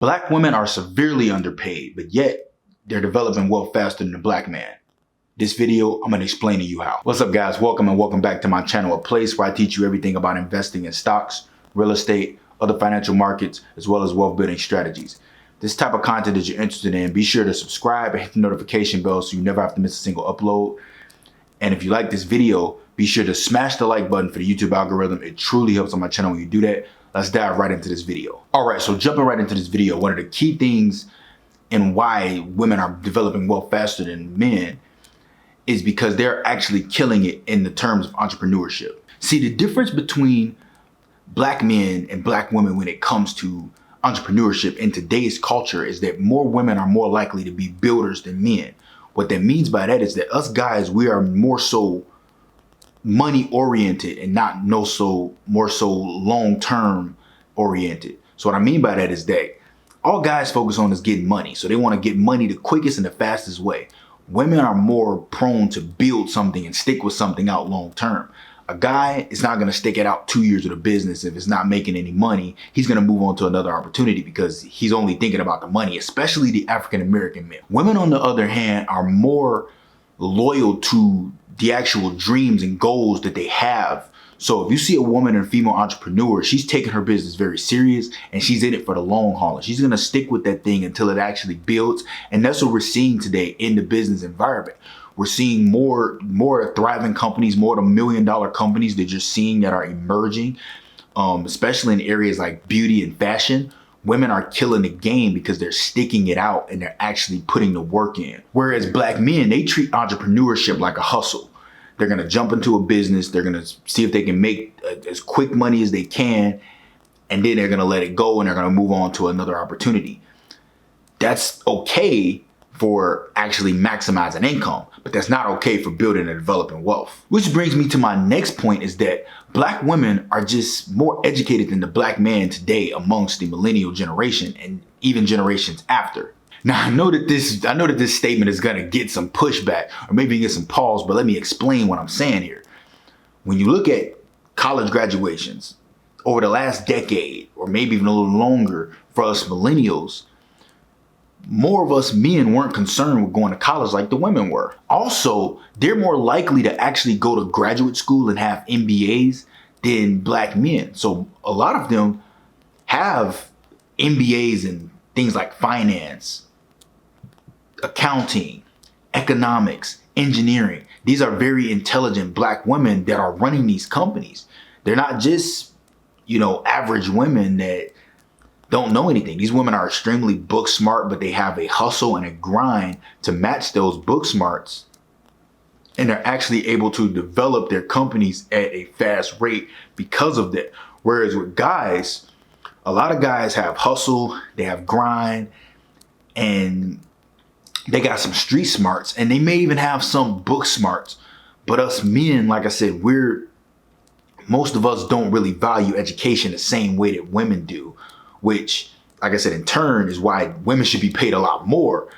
Black women are severely underpaid, but yet they're developing wealth faster than the black man. This video, I'm going to explain to you how. What's up, guys? Welcome back to my channel, a place where I teach you everything about investing in stocks, real estate, other financial markets, as well as wealth building strategies. This type of content that you're interested in, be sure to subscribe and hit the notification bell so you never have to miss a single upload. And if you like this video, be sure to smash the like button for the YouTube algorithm. It truly helps on my channel when you do that. Let's dive right into this video. All right, so jumping right into this video, one of the key things in why women are developing wealth faster than men is because they're actually killing it in the terms of entrepreneurship. See, the difference between black men and black women when it comes to entrepreneurship in today's culture is that more women are more likely to be builders than men. What that means by that is that us guys, we are more so money oriented and not more so long-term oriented. So what I mean by that is that all guys focus on is getting money. So they want to get money the quickest and the fastest way. Women are more prone to build something and stick with something out long-term. A guy is not going to stick it out 2 years of the business. If it's not making any money, he's going to move on to another opportunity because he's only thinking about the money, especially the African-American men. Women, on the other hand, are more loyal to the actual dreams and goals that they have. So if you see a woman and a female entrepreneur, she's taking her business very serious and she's in it for the long haul. And she's going to stick with that thing until it actually builds. And that's what we're seeing today in the business environment. We're seeing more thriving companies, more $1 million companies that you're seeing that are emerging, especially in areas like beauty and fashion. Women are killing the game because they're sticking it out and they're actually putting the work in. Whereas black men, they treat entrepreneurship like a hustle. They're going to jump into a business. They're going to see if they can make as quick money as they can. And then they're going to let it go and they're going to move on to another opportunity. That's okay for actually maximizing income, but that's not okay for building and developing wealth. Which brings me to my next point is that black women are just more educated than the black man today amongst the millennial generation and even generations after. Now, I know that this statement is gonna get some pushback or maybe get some pause, but let me explain what I'm saying here. When you look at college graduations over the last decade, or maybe even a little longer for us millennials, more of us men weren't concerned with going to college like the women were. Also, they're more likely to actually go to graduate school and have MBAs than black men. So a lot of them have MBAs in things like finance, accounting, economics, engineering. These are very intelligent black women that are running these companies. They're not just, average women that don't know anything. These women are extremely book smart, but they have a hustle and a grind to match those book smarts. And they're actually able to develop their companies at a fast rate because of that. Whereas with guys, a lot of guys have hustle, they have grind, and they got some street smarts, and they may even have some book smarts. But us men, like I said, most of us don't really value education the same way that women do, which, like I said, in turn is why women should be paid a lot more.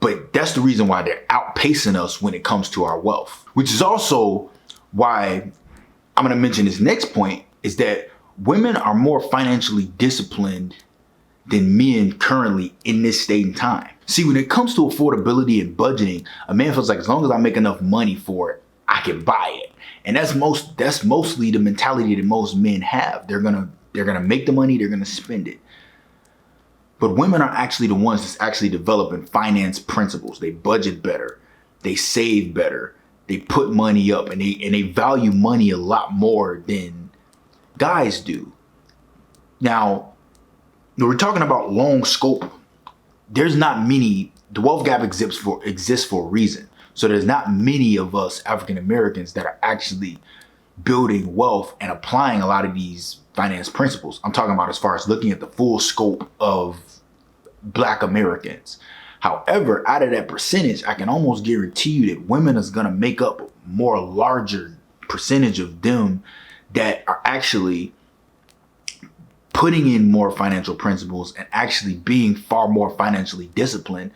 But that's the reason why they're outpacing us when it comes to our wealth, which is also why I'm going to mention this next point is that women are more financially disciplined than men currently in this state and time. See, when it comes to affordability and budgeting, a man feels like as long as I make enough money for it, I can buy it. And that's mostly the mentality that most men have. They're gonna make the money, they're gonna spend it. But women are actually the ones that's actually developing finance principles. They budget better, they save better, they put money up, and they value money a lot more than guys do. Now, when we're talking about long scope, there's not many. The wealth gap exists for a reason. So there's not many of us African Americans that are actually building wealth and applying a lot of these finance principles. I'm talking about as far as looking at the full scope of black Americans. However, out of that percentage, I can almost guarantee you that women is going to make up a more larger percentage of them that are actually putting in more financial principles and actually being far more financially disciplined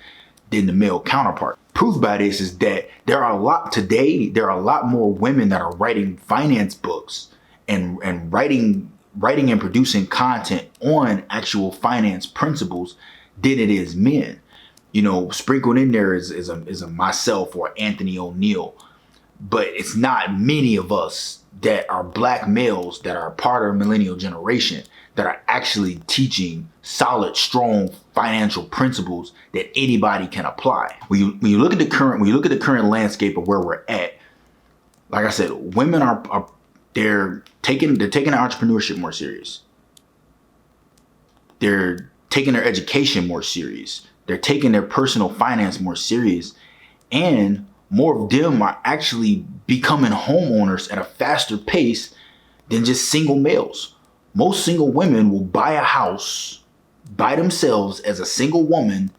than the male counterpart. Proof by this is that there are a lot more women that are writing finance books and writing writing and producing content on actual finance principles than it is men. You know, sprinkled in there is a myself or Anthony O'Neill, but it's not many of us that are black males that are part of the millennial generation that are actually teaching solid, strong financial principles that anybody can apply. When you look at the current landscape of where we're at, like I said, women they're taking entrepreneurship more serious. They're taking their education more serious. They're taking their personal finance more serious, and more of them are actually becoming homeowners at a faster pace than just single males. Most single women will buy a house by themselves as a single woman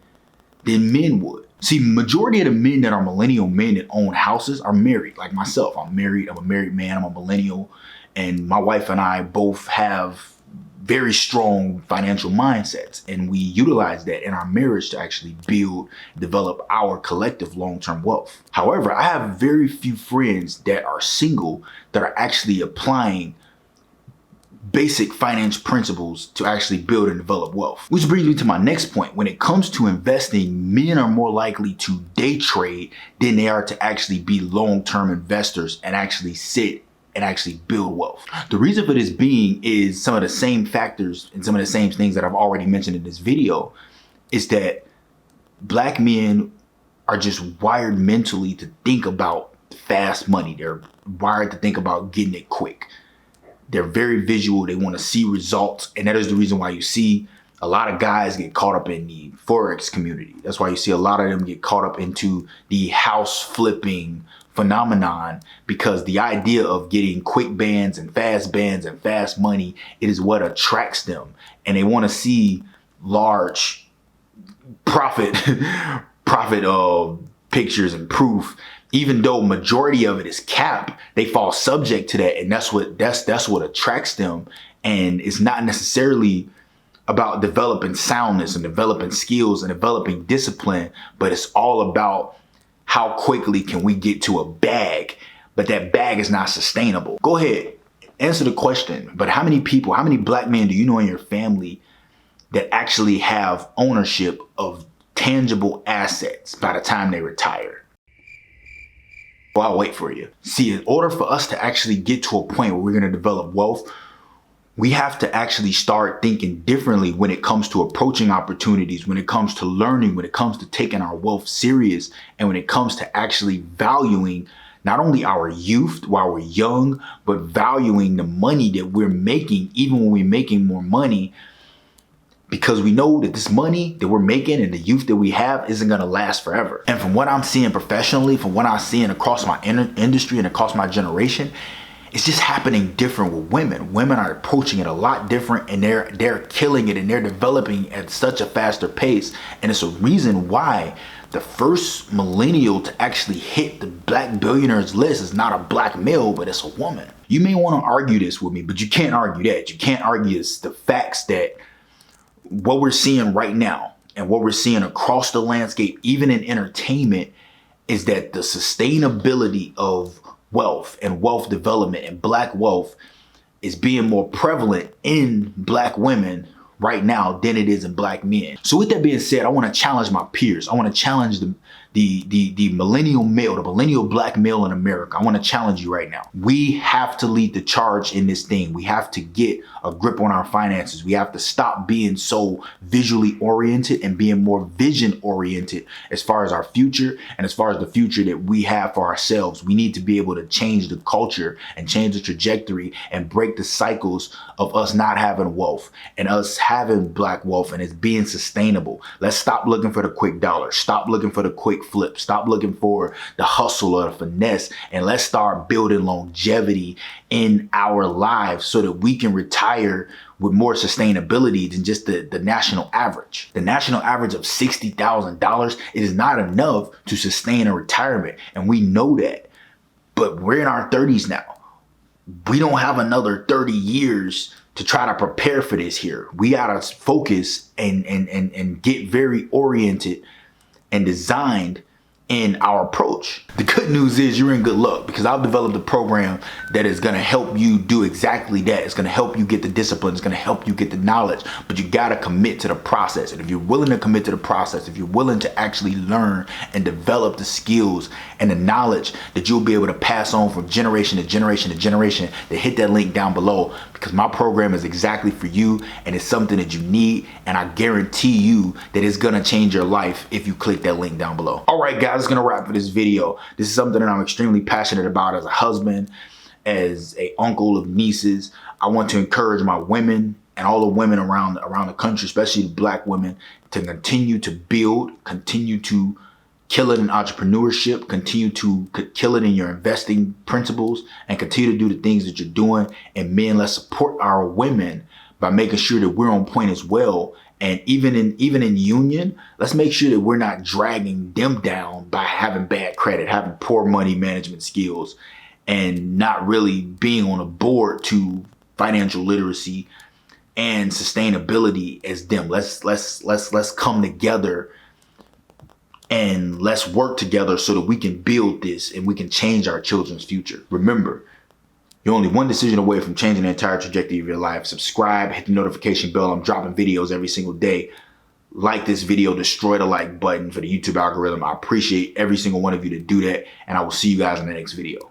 than men would. See, majority of the men that are millennial men that own houses are married. Like myself, I'm married. I'm a married man. I'm a millennial. And my wife and I both have very strong financial mindsets. And we utilize that in our marriage to actually develop our collective long-term wealth. However, I have very few friends that are single that are actually applying basic finance principles to actually build and develop wealth. Which brings me to my next point. When it comes to investing, men are more likely to day trade than they are to actually be long-term investors and actually sit and actually build wealth. The reason for this being is some of the same factors and some of the same things that I've already mentioned in this video, is that black men are just wired mentally to think about fast money. They're wired to think about getting it quick. They're very visual. They want to see results. And that is the reason why you see a lot of guys get caught up in the Forex community. That's why you see a lot of them get caught up into the house flipping phenomenon, because the idea of getting quick bands and fast money, it is what attracts them. And they want to see large profit pictures and proof. Even though majority of it is cap, they fall subject to that, and that's what attracts them. And it's not necessarily about developing soundness and developing skills and developing discipline, but it's all about how quickly can we get to a bag, but that bag is not sustainable. Go ahead, answer the question. But how many black men do you know in your family that actually have ownership of tangible assets by the time they retire? Well, I'll wait for you. See, in order for us to actually get to a point where we're going to develop wealth, we have to actually start thinking differently when it comes to approaching opportunities, when it comes to learning, when it comes to taking our wealth serious, and when it comes to actually valuing not only our youth while we're young, but valuing the money that we're making, even when we're making more money, because we know that this money that we're making and the youth that we have isn't going to last forever. And from what I'm seeing professionally, from what I'm seeing across my industry and across my generation, it's just happening different with women. Women are approaching it a lot different, and they're killing it, and they're developing at such a faster pace. And it's a reason why the first millennial to actually hit the black billionaires list is not a black male, but it's a woman. You may want to argue this with me, but you can't argue that. You can't argue the facts that what we're seeing right now and what we're seeing across the landscape, even in entertainment, is that the sustainability of wealth and wealth development and black wealth is being more prevalent in black women right now than it is in black men. So with that being said, I want to challenge my peers. I want to challenge the millennial male, the millennial black male in America. I want to challenge you right now. We have to lead the charge in this thing. We have to get a grip on our finances. We have to stop being so visually oriented and being more vision oriented as far as our future and as far as the future that we have for ourselves. We need to be able to change the culture and change the trajectory and break the cycles of us not having wealth and us having black wealth, and it's being sustainable. Let's stop looking for the quick dollar. Stop looking for the quick flip. Stop looking for the hustle or the finesse, and let's start building longevity in our lives so that we can retire with more sustainability than just the national average. The national average of $60,000 is not enough to sustain a retirement, and we know that. But we're in our 30s now. We don't have another 30 years to try to prepare for this here. We gotta focus and get very oriented and designed in our approach. The good news is you're in good luck, because I've developed a program that is gonna help you do exactly that. It's gonna help you get the discipline, it's gonna help you get the knowledge, but you gotta commit to the process. And if you're willing to commit to the process, if you're willing to actually learn and develop the skills and the knowledge that you'll be able to pass on from generation to generation to generation, then hit that link down below, because my program is exactly for you and it's something that you need, and I guarantee you that it's gonna change your life if you click that link down below. All right, guys, that's gonna wrap for this video. This is something that I'm extremely passionate about as a husband, as a uncle of nieces. I want to encourage my women and all the women around the country, especially the black women, to continue to build, continue to kill it in entrepreneurship, continue to kill it in your investing principles, and continue to do the things that you're doing. And men, let's support our women by making sure that we're on point as well. And even in union, let's make sure that we're not dragging them down by having bad credit, having poor money management skills, and not really being on a board to financial literacy and sustainability as them. Let's come together and let's work together so that we can build this and we can change our children's future. Remember, you're only one decision away from changing the entire trajectory of your life. Subscribe, hit the notification bell. I'm dropping videos every single day. Like this video, destroy the like button for the YouTube algorithm. I appreciate every single one of you to do that, and I will see you guys in the next video.